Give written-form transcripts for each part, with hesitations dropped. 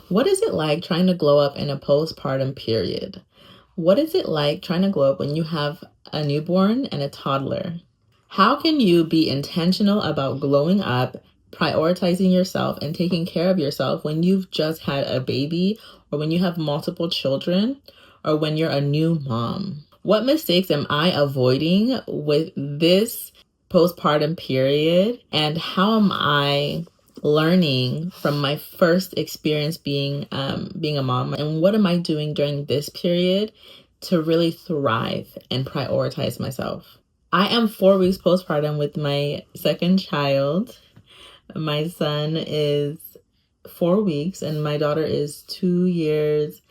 What is it like trying to glow up in a postpartum period? What is it like trying to glow up when you have a newborn and a toddler? How can you be intentional about glowing up, prioritizing yourself, and taking care of yourself when you've just had a baby, or when you have multiple children, or when you're a new mom? What mistakes am I avoiding with this postpartum period, and how am I learning from my first experience being a mom, and what am I doing during this period to really thrive and prioritize myself? I am 4 weeks postpartum with my second child. My son is 4 weeks and my daughter is 2 years.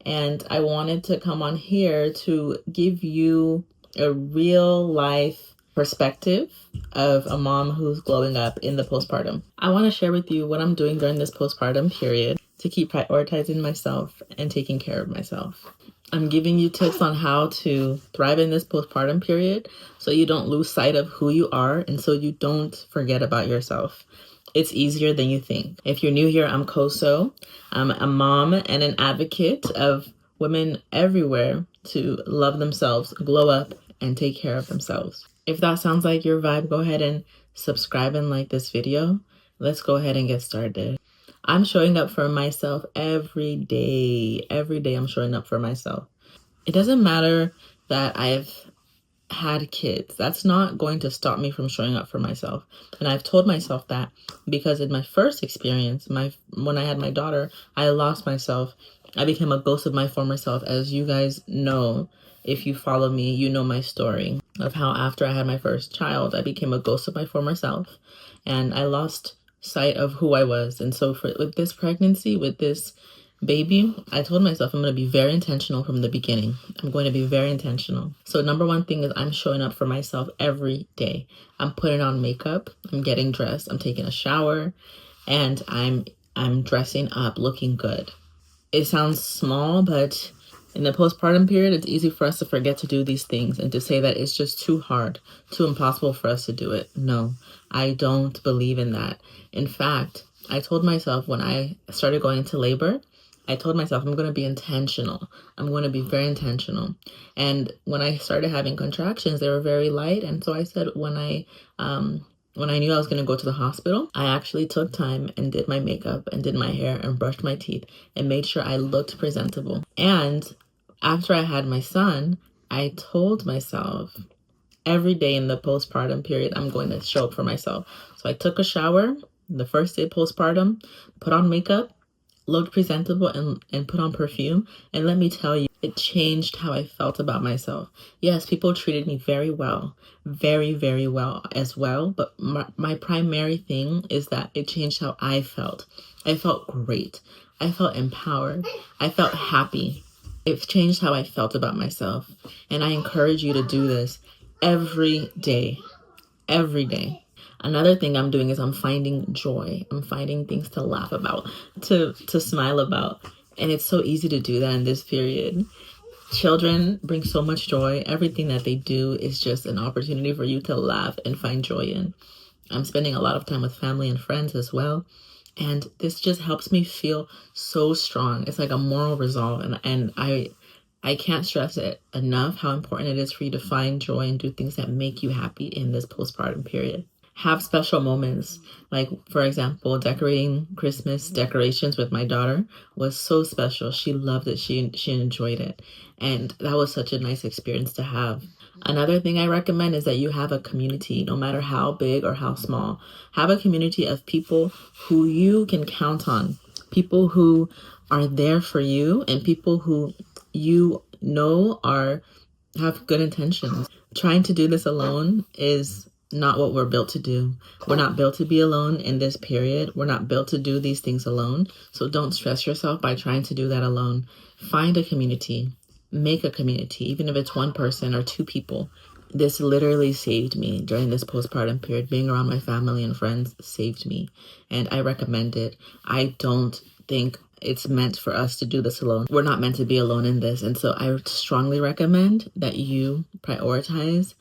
And I wanted to come on here to give you a real life perspective of a mom who's glowing up in the postpartum. I want to share with you what I'm doing during this postpartum period to keep prioritizing myself and taking care of myself. I'm giving you tips on how to thrive in this postpartum period so you don't lose sight of who you are and so you don't forget about yourself. It's easier than you think. If you're new here, I'm Koso. I'm a mom and an advocate of women everywhere to love themselves, glow up, and take care of themselves. If that sounds like your vibe, go ahead and subscribe and like this video. Let's go ahead and get started. I'm showing up for myself every day. Every day I'm showing up for myself. It doesn't matter that I've had kids. That's not going to stop me from showing up for myself. And I've told myself that because in my first experience, when I had my daughter, I lost myself. I became a ghost of my former self. As you guys know, if you follow me, you know my story of how after I had my first child, I became a ghost of my former self and I lost sight of who I was. And so with this pregnancy, with this baby, I told myself I'm going to be very intentional from the beginning. I'm going to be very intentional. So number one thing is I'm showing up for myself every day. I'm putting on makeup, I'm getting dressed, I'm taking a shower, and I'm dressing up, looking good. It sounds small, but in the postpartum period, it's easy for us to forget to do these things and to say that it's just too hard, too impossible for us to do it. No, I don't believe in that. In fact, I told myself when I started going into labor, I told myself I'm going to be intentional. I'm going to be very intentional. And when I started having contractions, they were very light. And so I said when I knew I was going to go to the hospital, I actually took time and did my makeup and did my hair and brushed my teeth and made sure I looked presentable. And after I had my son, I told myself every day in the postpartum period, I'm going to show up for myself. So I took a shower the first day postpartum, put on makeup, looked presentable, and put on perfume. And let me tell you, it changed how I felt about myself. Yes, people treated me very well, very, very well as well. But my primary thing is that it changed how I felt. I felt great. I felt empowered. I felt happy. It changed how I felt about myself. And I encourage you to do this every day. Every day. Another thing I'm doing is I'm finding joy. I'm finding things to laugh about, to smile about. And it's so easy to do that in this period. Children bring so much joy. Everything that they do is just an opportunity for you to laugh and find joy in. I'm spending a lot of time with family and friends as well. And this just helps me feel so strong. It's like a moral resolve. And I can't stress it enough how important it is for you to find joy and do things that make you happy in this postpartum period. Have special moments. Like, for example, decorating Christmas decorations with my daughter was so special. She loved it. She enjoyed it. And that was such a nice experience to have. Another thing I recommend is that you have a community, no matter how big or how small. Have a community of people who you can count on, people who are there for you, and people who you know have good intentions. Trying to do this alone is not what we're built to do. We're not built to be alone in this period. We're not built to do these things alone. So don't stress yourself by trying to do that alone. Find a community. Make a community, even if it's one person or two people. This literally saved me during this postpartum period. Being around my family and friends saved me, and I recommend it. I don't think it's meant for us to do this alone. We're not meant to be alone in this. And so I strongly recommend that you prioritize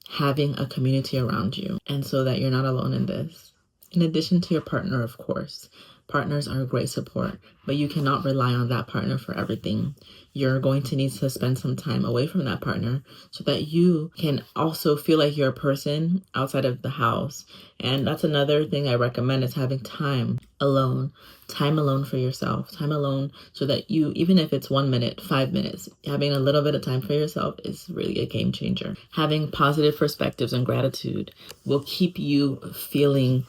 having a community around you, and so that you're not alone in this. In addition to your partner, of course, Partners are a great support, but you cannot rely on that partner for everything. You're going to need to spend some time away from that partner so that you can also feel like you're a person outside of the house. And that's another thing I recommend, is having time alone for yourself, time alone, so that you, even if it's 1 minute, 5 minutes, having a little bit of time for yourself is really a game changer. Having positive perspectives and gratitude will keep you feeling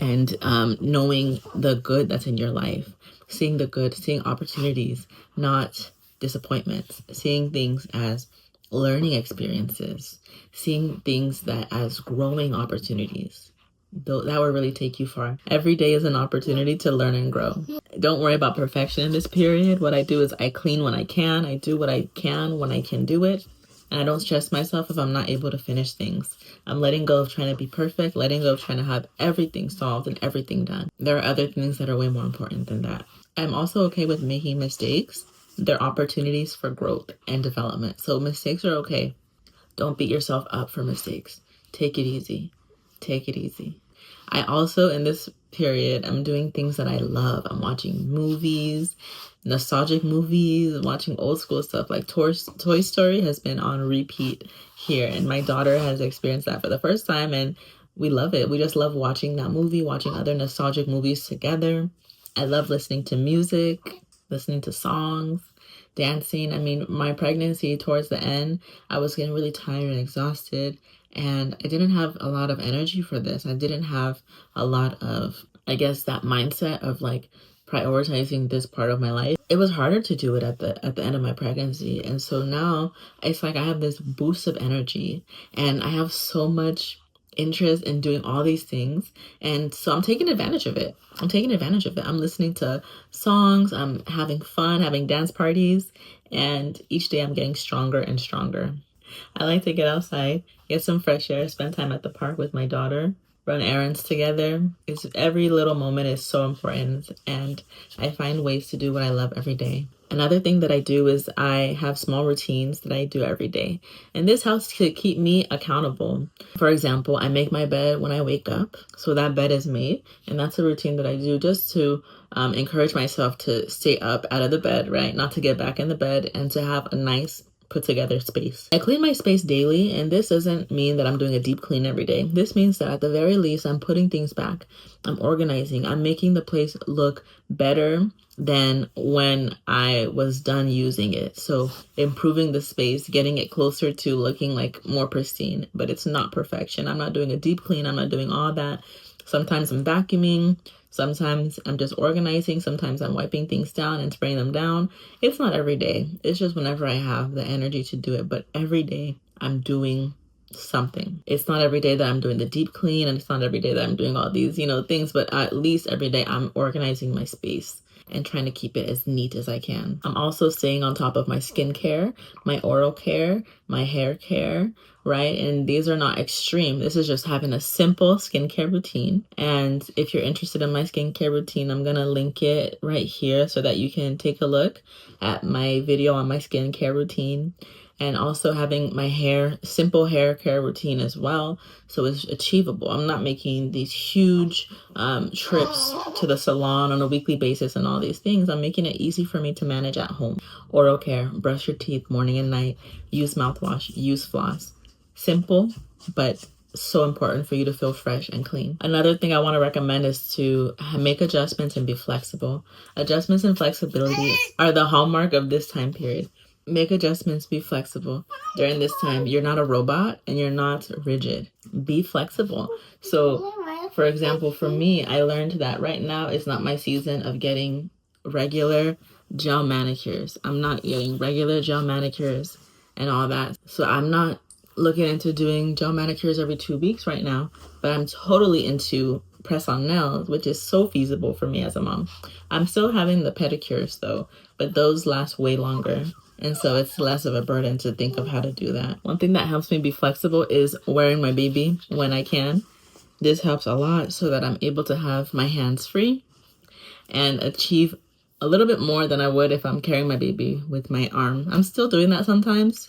and knowing the good that's in your life, seeing the good, seeing opportunities, not disappointments, seeing things as learning experiences, seeing things that as growing opportunities. That will really take you far. Every day is an opportunity to learn and grow. Don't worry about perfection in this period. What I do is I clean when I can. I do what I can when I can do it. And I don't stress myself if I'm not able to finish things. I'm letting go of trying to be perfect, letting go of trying to have everything solved and everything done. There are other things that are way more important than that. I'm also okay with making mistakes. They're opportunities for growth and development. So mistakes are okay. Don't beat yourself up for mistakes. Take it easy. Take it easy. I also, in this period, I'm doing things that I love. I'm watching movies, nostalgic movies, watching old school stuff. Like Toy Story has been on repeat here, and my daughter has experienced that for the first time, and we love it. We just love watching that movie, watching other nostalgic movies together. I love listening to music, listening to songs, dancing. I mean, my pregnancy towards the end, I was getting really tired and exhausted, and I didn't have a lot of energy for this. I didn't have a lot of, I guess, that mindset of like prioritizing this part of my life. It was harder to do it at the end of my pregnancy. And so now it's like I have this boost of energy, and I have so much interest in doing all these things. And so I'm taking advantage of it. I'm listening to songs. I'm having fun, having dance parties. And each day I'm getting stronger and stronger. I like to get outside, get some fresh air, spend time at the park with my daughter, run errands together. Every little moment is so important, and I find ways to do what I love every day. Another thing that I do is I have small routines that I do every day, and this helps to keep me accountable. For example, I make my bed when I wake up, so that bed is made, and that's a routine that I do just to encourage myself to stay up out of the bed, right? Not to get back in the bed, and to have a nice put together space. I clean my space daily, and this doesn't mean that I'm doing a deep clean every day. This means that at the very least, I'm putting things back. I'm organizing. I'm making the place look better than when I was done using it. So improving the space, getting it closer to looking like more pristine, but it's not perfection. I'm not doing a deep clean. I'm not doing all that. Sometimes I'm vacuuming. Sometimes I'm just organizing. Sometimes I'm wiping things down and spraying them down. It's not every day. It's just whenever I have the energy to do it. But every day I'm doing something. It's not every day that I'm doing the deep clean, and it's not every day that I'm doing all these, things, but at least every day I'm organizing my space and trying to keep it as neat as I can. I'm also staying on top of my skincare, my oral care, my hair care, right? And these are not extreme. This is just having a simple skincare routine. And if you're interested in my skincare routine, I'm gonna link it right here so that you can take a look at my video on my skincare routine. And also having my simple hair care routine as well. So it's achievable. I'm not making these huge trips to the salon on a weekly basis and all these things. I'm making it easy for me to manage at home. Oral care, brush your teeth morning and night, use mouthwash, use floss. Simple, but so important for you to feel fresh and clean. Another thing I want to recommend is to make adjustments and be flexible. Adjustments and flexibility are the hallmark of this time period. Make adjustments, be flexible. During this time, you're not a robot and you're not rigid. Be flexible. So, for example, for me, I learned that right now is not my season of getting regular gel manicures. I'm not getting regular gel manicures and all that. So I'm not looking into doing gel manicures every 2 weeks right now, but I'm totally into press-on nails, which is so feasible for me as a mom. I'm still having the pedicures though, but those last way longer. And so it's less of a burden to think of how to do that. One thing that helps me be flexible is wearing my baby when I can. This helps a lot so that I'm able to have my hands free and achieve a little bit more than I would if I'm carrying my baby with my arm. I'm still doing that sometimes,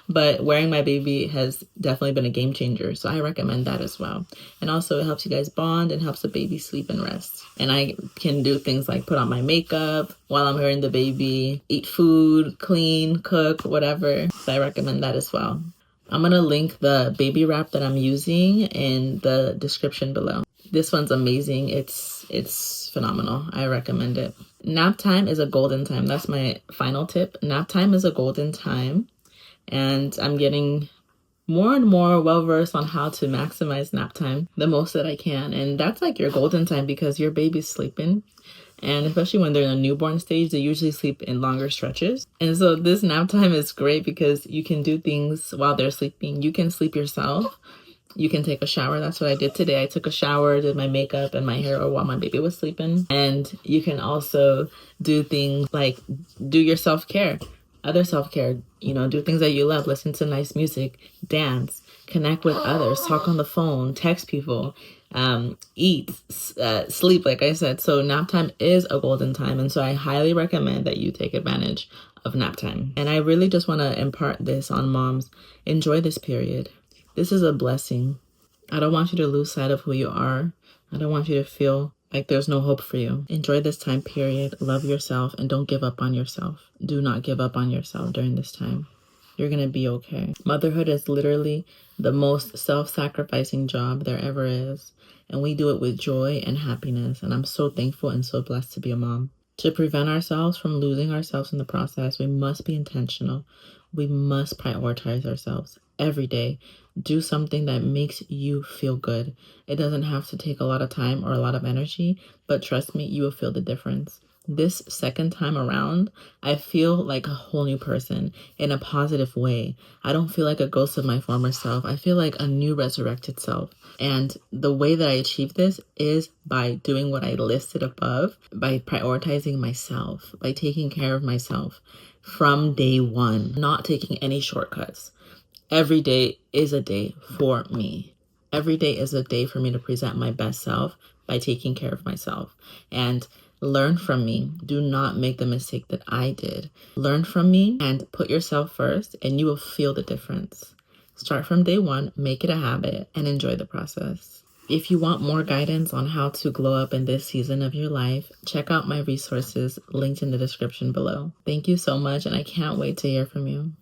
but wearing my baby has definitely been a game changer. So I recommend that as well. And also it helps you guys bond and helps the baby sleep and rest. And I can do things like put on my makeup while I'm wearing the baby, eat food, clean, cook, whatever. So I recommend that as well. I'm going to link the baby wrap that I'm using in the description below. This one's amazing. It's phenomenal. I recommend it. Nap time is a golden time. That's my final tip. Nap time is a golden time. And I'm getting more and more well-versed on how to maximize nap time the most that I can. And that's like your golden time because your baby's sleeping. And especially when they're in a newborn stage, they usually sleep in longer stretches. And so this nap time is great because you can do things while they're sleeping. You can sleep yourself. You can take a shower. That's what I did today. I took a shower, did my makeup and my hair while my baby was sleeping. And you can also do things like do your self-care, other self-care, do things that you love, listen to nice music, dance, connect with others, talk on the phone, text people, eat, sleep, like I said. So nap time is a golden time. And so I highly recommend that you take advantage of nap time. And I really just want to impart this on moms. Enjoy this period. This is a blessing. I don't want you to lose sight of who you are. I don't want you to feel like there's no hope for you. Enjoy this time period. Love yourself and don't give up on yourself. Do not give up on yourself during this time. You're going to be okay. Motherhood is literally the most self-sacrificing job there ever is. And we do it with joy and happiness. And I'm so thankful and so blessed to be a mom. To prevent ourselves from losing ourselves in the process, we must be intentional. We must prioritize ourselves every day. Do something that makes you feel good. It doesn't have to take a lot of time or a lot of energy, but trust me, you will feel the difference. This second time around, I feel like a whole new person in a positive way. I don't feel like a ghost of my former self. I feel like a new resurrected self. And the way that I achieve this is by doing what I listed above, by prioritizing myself, by taking care of myself from day one, not taking any shortcuts. Every day is a day for me. Every day is a day for me to present my best self by taking care of myself. And learn from me. Do not make the mistake that I did. Learn from me and put yourself first, and you will feel the difference. Start from day one, make it a habit, and enjoy the process. If you want more guidance on how to glow up in this season of your life, check out my resources linked in the description below. Thank you so much, and I can't wait to hear from you.